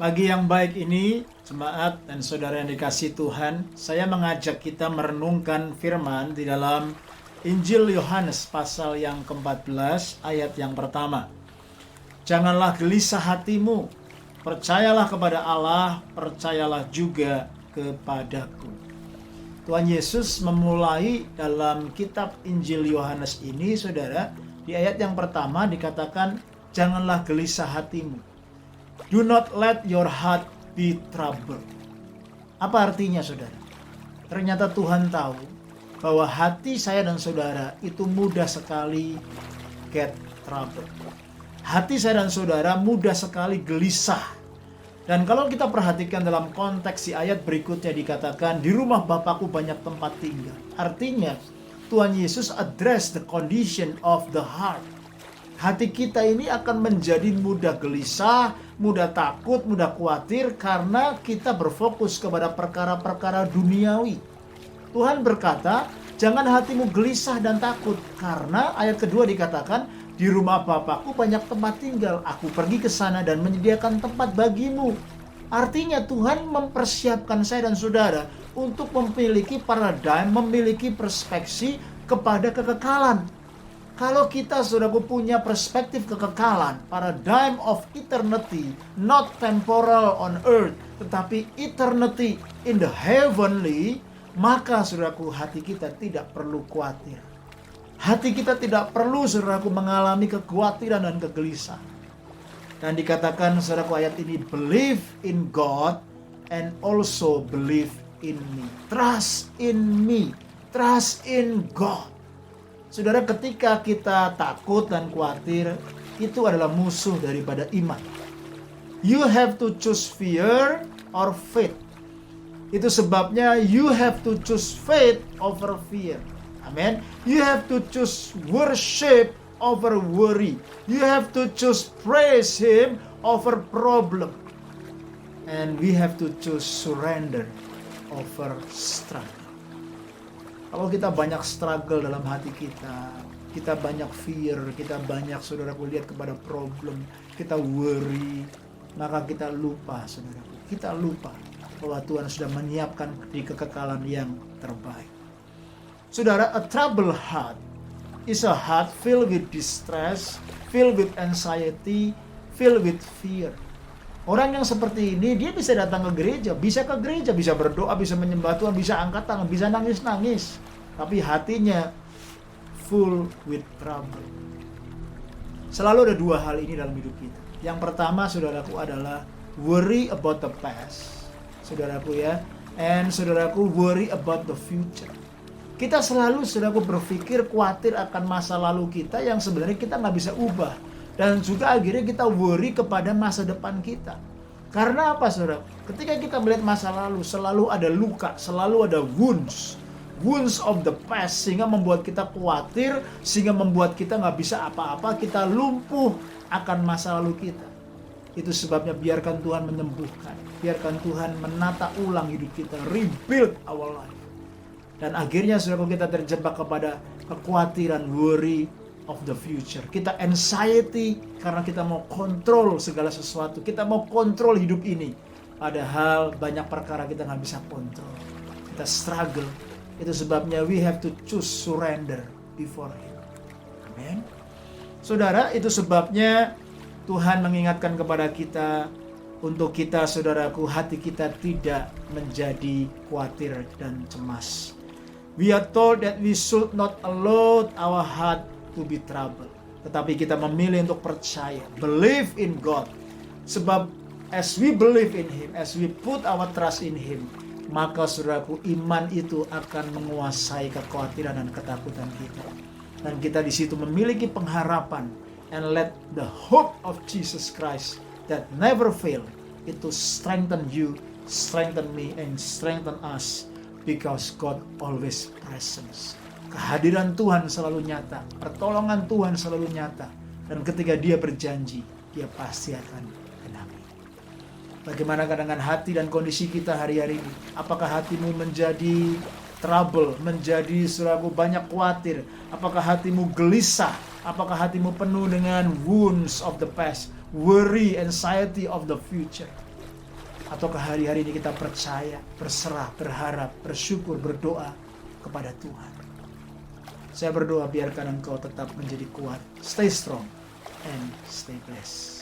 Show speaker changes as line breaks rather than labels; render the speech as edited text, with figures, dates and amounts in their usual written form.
Pagi yang baik ini, jemaat dan saudara yang dikasihi Tuhan, saya mengajak kita merenungkan firman di dalam Injil Yohanes pasal yang ke-14 ayat yang pertama. Janganlah gelisah hatimu, percayalah kepada Allah, percayalah juga kepadaku. Tuhan Yesus memulai dalam kitab Injil Yohanes ini, saudara, di ayat yang pertama dikatakan, janganlah gelisah hatimu. Do not let your heart be troubled. Apa artinya, saudara? Ternyata Tuhan tahu bahwa hati saya dan saudara itu mudah sekali get troubled. Hati saya dan saudara mudah sekali gelisah. Dan kalau kita perhatikan dalam konteks di ayat berikutnya dikatakan, di rumah Bapakku banyak tempat tinggal. Artinya, Tuhan Yesus address the condition of the heart. Hati kita ini akan menjadi mudah gelisah, mudah takut, mudah khawatir karena kita berfokus kepada perkara-perkara duniawi. Tuhan berkata, jangan hatimu gelisah dan takut karena ayat kedua dikatakan, di rumah Bapakku banyak tempat tinggal. Aku pergi ke sana dan menyediakan tempat bagimu. Artinya Tuhan mempersiapkan saya dan saudara untuk memiliki paradigm, memiliki perspektif kepada kekekalan. Kalau kita sudah punya perspektif kekekalan, paradigm of eternity, not temporal on earth, tetapi eternity in the heavenly, maka saudaraku, hati kita tidak perlu khawatir. Hati kita tidak perlu, saudaraku, mengalami kekhawatiran dan kegelisahan. Dan dikatakan, saudaraku, ayat ini, believe in God and also believe in me. Trust in me, trust in God. Saudara, ketika kita takut dan khawatir, itu adalah musuh daripada iman. You have to choose fear or faith. Itu sebabnya you have to choose faith over fear. Amen. You have to choose worship over worry. You have to choose praise Him over problem. And we have to choose surrender over struggle. Kalau kita banyak struggle dalam hati kita banyak fear, kita banyak, saudaraku, lihat kepada problem, kita worry, maka kita lupa, saudaraku, kita lupa bahwa Tuhan sudah menyiapkan di kekekalan yang terbaik. Saudara, a troubled heart is a heart filled with distress, filled with anxiety, filled with fear. Orang yang seperti ini, dia bisa datang ke gereja, bisa berdoa, bisa menyembah Tuhan, bisa angkat tangan, bisa nangis-nangis. Tapi hatinya full with trouble. Selalu ada dua hal ini dalam hidup kita. Yang pertama, saudaraku, adalah worry about the past. Saudaraku ya, and saudaraku, worry about the future. Kita selalu, saudaraku, berpikir khawatir akan masa lalu kita yang sebenarnya kita nggak bisa ubah. Dan juga akhirnya kita worry kepada masa depan kita. Karena apa, saudara? Ketika kita melihat masa lalu, selalu ada luka, selalu ada wounds of the past, sehingga membuat kita khawatir, sehingga membuat kita nggak bisa apa-apa, kita lumpuh akan masa lalu kita. Itu sebabnya biarkan Tuhan menyembuhkan, biarkan Tuhan menata ulang hidup kita, rebuild our life. Dan akhirnya, saudara, kita terjebak kepada kekhawatiran, worry of the future. Kita anxiety karena kita mau kontrol segala sesuatu. Kita mau kontrol hidup ini. Padahal banyak perkara kita nggak bisa kontrol. Kita struggle. Itu sebabnya we have to choose surrender before Him. Amen. Saudara, itu sebabnya Tuhan mengingatkan kepada kita untuk kita, saudaraku, hati kita tidak menjadi khawatir dan cemas. We are told that we should not allow our heart to be troubled. Tetapi kita memilih untuk percaya, believe in God. Sebab as we believe in Him, as we put our trust in Him, maka, saudaraku, iman itu akan menguasai kekhawatiran dan ketakutan kita. Dan kita di situ memiliki pengharapan, and let the hope of Jesus Christ that never fail, itu strengthen you, strengthen me, and strengthen us, because God always present. Kehadiran Tuhan selalu nyata, pertolongan Tuhan selalu nyata, dan ketika Dia berjanji, Dia pasti akan genapi. Bagaimana dengan hati dan kondisi kita hari-hari ini? Apakah hatimu menjadi trouble, menjadi selalu banyak khawatir? Apakah hatimu gelisah? Apakah hatimu penuh dengan wounds of the past, worry, anxiety of the future? Ataukah hari-hari ini kita percaya, berserah, berharap, bersyukur, berdoa kepada Tuhan? Saya berdoa biarkan engkau tetap menjadi kuat. Stay strong and stay blessed.